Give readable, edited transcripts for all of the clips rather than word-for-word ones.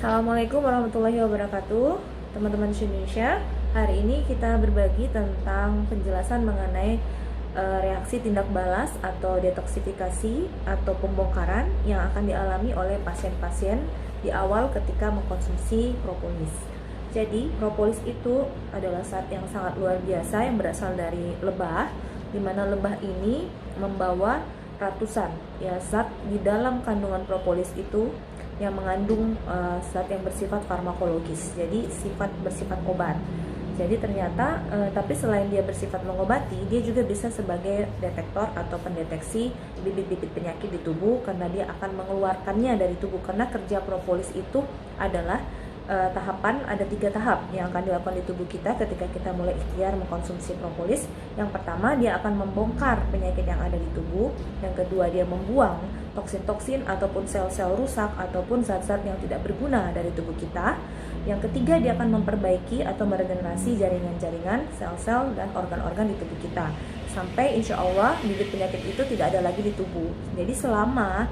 Assalamualaikum warahmatullahi wabarakatuh, teman-teman Indonesia. Hari ini kita berbagi tentang penjelasan mengenai reaksi tindak balas atau detoksifikasi atau pembongkaran yang akan dialami oleh pasien-pasien di awal ketika mengkonsumsi propolis. Jadi, propolis itu adalah zat yang sangat luar biasa yang berasal dari lebah, di mana lebah ini membawa ratusan zat di dalam kandungan propolis itu yang mengandung zat yang bersifat farmakologis, jadi bersifat obat. Jadi ternyata tapi selain dia bersifat mengobati, dia juga bisa sebagai detektor atau pendeteksi bibit-bibit penyakit di tubuh, karena dia akan mengeluarkannya dari tubuh. Karena kerja propolis itu adalah ada 3 tahap yang akan dilakukan di tubuh kita ketika kita mulai ikhtiar mengkonsumsi propolis. Yang pertama, dia akan membongkar penyakit yang ada di tubuh. Yang kedua, dia membuang toksin-toksin ataupun sel-sel rusak ataupun zat-zat yang tidak berguna dari tubuh kita. Yang ketiga, dia akan memperbaiki atau meregenerasi jaringan-jaringan, sel-sel, dan organ-organ di tubuh kita, sampai insya Allah bibit penyakit itu tidak ada lagi di tubuh. Jadi selama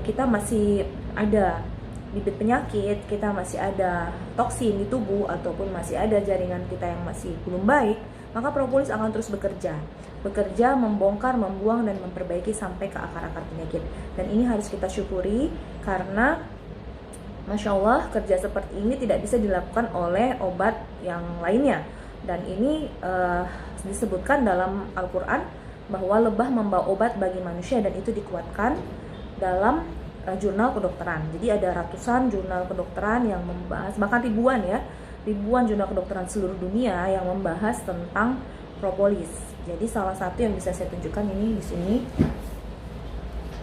kita masih ada bibit penyakit, kita masih ada toksin di tubuh, ataupun masih ada jaringan kita yang masih belum baik, maka propolis akan terus bekerja, membongkar, membuang, dan memperbaiki sampai ke akar-akar penyakit. Dan ini harus kita syukuri, karena Masya Allah, kerja seperti ini tidak bisa dilakukan oleh obat yang lainnya. Dan ini disebutkan dalam Al-Quran bahwa lebah membawa obat bagi manusia, dan itu dikuatkan dalam jurnal kedokteran. Jadi ada ratusan jurnal kedokteran yang membahas, bahkan ribuan jurnal kedokteran seluruh dunia yang membahas tentang propolis. Jadi salah satu yang bisa saya tunjukkan ini di sini.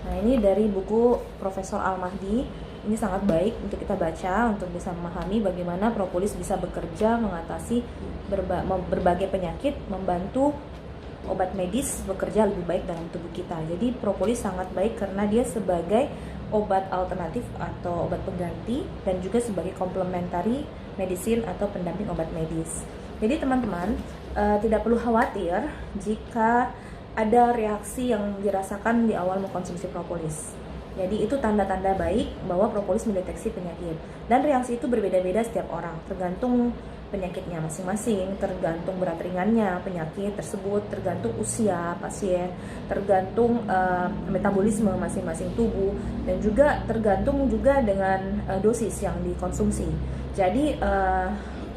Nah, ini dari buku Profesor Al-Mahdi. Ini sangat baik untuk kita baca untuk bisa memahami bagaimana propolis bisa bekerja mengatasi berbagai penyakit, membantu obat medis bekerja lebih baik dalam tubuh kita. Jadi propolis sangat baik karena dia sebagai obat alternatif atau obat pengganti, dan juga sebagai complementary medicine atau pendamping obat medis. Jadi teman-teman tidak perlu khawatir jika ada reaksi yang dirasakan di awal mengkonsumsi propolis. Jadi itu tanda-tanda baik bahwa propolis mendeteksi penyakit. Dan reaksi itu berbeda-beda setiap orang, tergantung penyakitnya masing-masing, tergantung berat ringannya penyakit tersebut, tergantung usia pasien, tergantung metabolisme masing-masing tubuh, dan juga tergantung juga dengan dosis yang dikonsumsi. Jadi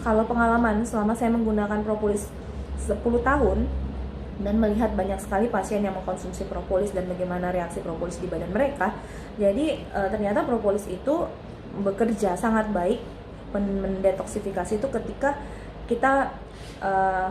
kalau pengalaman selama saya menggunakan propolis 10 tahun dan melihat banyak sekali pasien yang mengkonsumsi propolis dan bagaimana reaksi propolis di badan mereka, jadi ternyata propolis itu bekerja sangat baik mendetoksifikasi itu ketika kita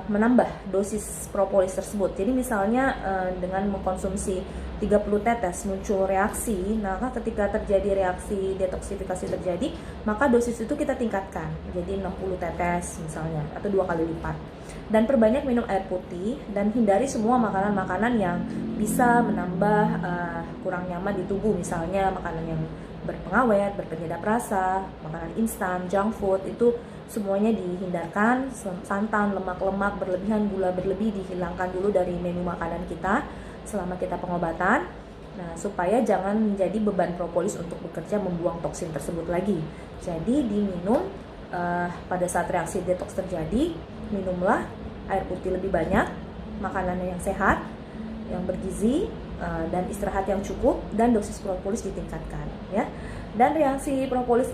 menambah dosis propolis tersebut. Jadi misalnya dengan mengkonsumsi 30 tetes muncul reaksi, maka ketika terjadi reaksi detoksifikasi terjadi, maka dosis itu kita tingkatkan jadi 60 tetes misalnya, atau 2 kali lipat. Dan perbanyak minum air putih, dan hindari semua makanan-makanan yang bisa menambah kurang nyaman di tubuh, misalnya makanan yang berpengawet, berpenyedap rasa, makanan instan, junk food, itu semuanya dihindarkan. Santan, lemak-lemak berlebihan, gula berlebih dihilangkan dulu dari menu makanan kita selama kita pengobatan. Nah, supaya jangan menjadi beban propolis untuk bekerja membuang toksin tersebut lagi. Jadi diminum pada saat reaksi detox terjadi, minumlah air putih lebih banyak, makanan yang sehat, yang bergizi, dan istirahat yang cukup, dan dosis propolis ditingkatkan ya. Dan reaksi propolis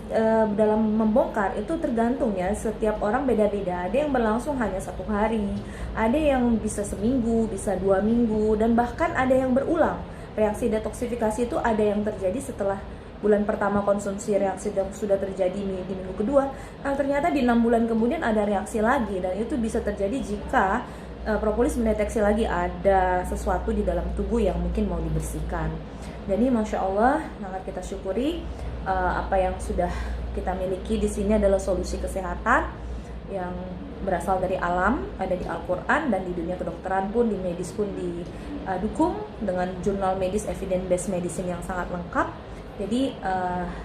dalam membongkar itu tergantung ya, setiap orang beda-beda. Ada yang berlangsung hanya 1 hari, ada yang bisa seminggu, bisa 2 minggu, dan bahkan ada yang berulang. Reaksi detoksifikasi itu ada yang terjadi setelah bulan pertama konsumsi, reaksi yang sudah terjadi di minggu kedua. Nah, ternyata di 6 bulan kemudian ada reaksi lagi, dan itu bisa terjadi jika propolis mendeteksi lagi ada sesuatu di dalam tubuh yang mungkin mau dibersihkan. Jadi Masya Allah, sangat kita syukuri apa yang sudah kita miliki di sini adalah solusi kesehatan yang berasal dari alam, ada di Al-Quran, dan di dunia kedokteran pun, di medis pun didukung dengan jurnal medis, evidence based medicine yang sangat lengkap. Jadi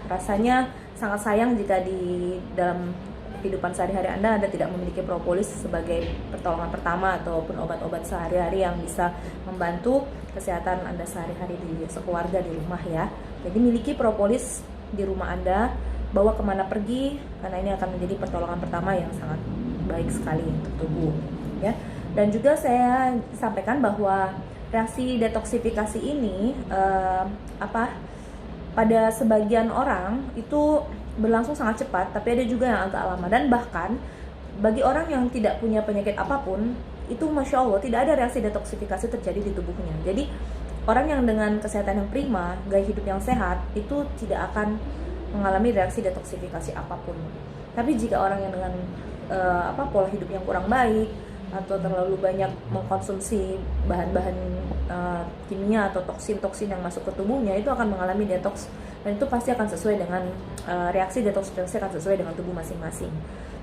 rasanya sangat sayang jika di dalam kehidupan sehari-hari Anda tidak memiliki propolis sebagai pertolongan pertama ataupun obat-obat sehari-hari yang bisa membantu kesehatan Anda sehari-hari di sekeluarga di rumah ya. Jadi miliki propolis di rumah Anda, bawa kemana pergi, karena ini akan menjadi pertolongan pertama yang sangat baik sekali untuk tubuh ya. Dan juga saya sampaikan bahwa reaksi detoksifikasi ini pada sebagian orang itu berlangsung sangat cepat, tapi ada juga yang agak lama. Dan bahkan bagi orang yang tidak punya penyakit apapun, itu Masya Allah tidak ada reaksi detoksifikasi terjadi di tubuhnya. Jadi orang yang dengan kesehatan yang prima, gaya hidup yang sehat, itu tidak akan mengalami reaksi detoksifikasi apapun. Tapi jika orang yang dengan pola hidup yang kurang baik, atau terlalu banyak mengkonsumsi bahan-bahan kimia atau toksin-toksin yang masuk ke tubuhnya, itu akan mengalami detoks, dan itu pasti akan sesuai dengan reaksi detoksifikasi akan sesuai dengan tubuh masing-masing.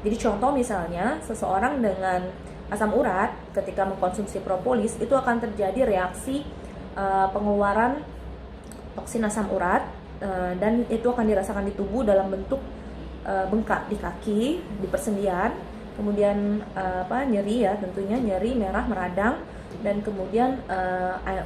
Jadi contoh misalnya seseorang dengan asam urat ketika mengkonsumsi propolis, itu akan terjadi reaksi pengeluaran toksin asam urat, dan itu akan dirasakan di tubuh dalam bentuk bengkak di kaki, di persendian, kemudian nyeri ya, tentunya nyeri, merah, meradang, dan kemudian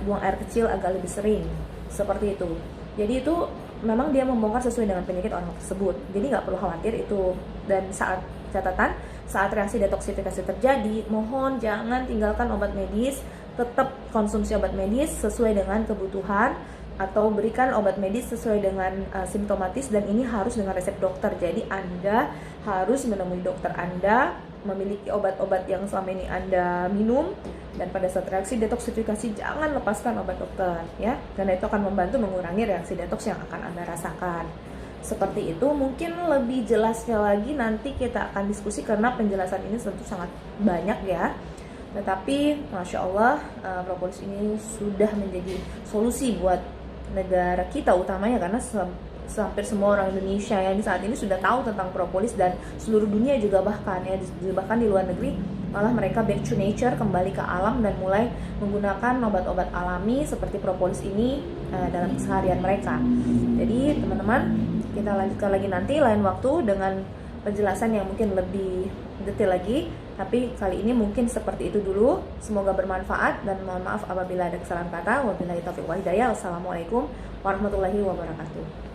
buang air kecil agak lebih sering, seperti itu. Jadi itu memang dia membongkar sesuai dengan penyakit orang tersebut, jadi nggak perlu khawatir itu. Dan saat reaksi detoksifikasi terjadi, mohon jangan tinggalkan obat medis, tetap konsumsi obat medis sesuai dengan kebutuhan, atau berikan obat medis sesuai dengan simptomatis, dan ini harus dengan resep dokter. Jadi Anda harus menemui dokter Anda, memiliki obat-obat yang selama ini Anda minum, dan pada saat reaksi detoksifikasi jangan lepaskan obat dokter ya, karena itu akan membantu mengurangi reaksi detoks yang akan Anda rasakan. Seperti itu. Mungkin lebih jelasnya lagi nanti kita akan diskusi, karena penjelasan ini tentu sangat banyak ya. Tetapi Masya Allah, propolis ini sudah menjadi solusi buat negara kita utamanya, karena hampir semua orang Indonesia yang saat ini sudah tahu tentang propolis, dan seluruh dunia juga bahkan di luar negeri malah mereka back to nature, kembali ke alam, dan mulai menggunakan obat-obat alami seperti propolis ini dalam keseharian mereka. Jadi teman-teman, kita lanjutkan lagi nanti lain waktu dengan penjelasan yang mungkin lebih detail lagi. Tapi kali ini mungkin seperti itu dulu. Semoga bermanfaat, dan mohon maaf apabila ada kesalahan kata. Wabillahi taufiq wal hidayah. Wassalamualaikum warahmatullahi wabarakatuh.